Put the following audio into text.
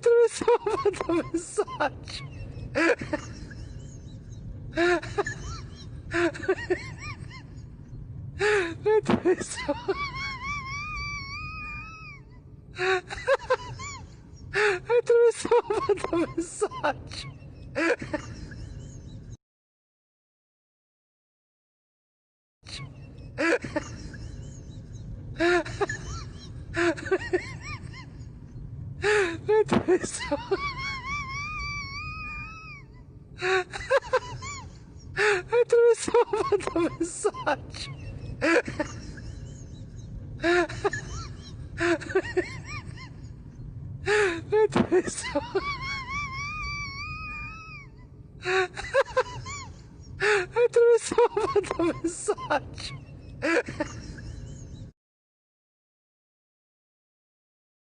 Attraversava fatto messaggio. Attraversava fatto messaggio. Attraversava fatto messaggio. Attraversava fatto messaggio.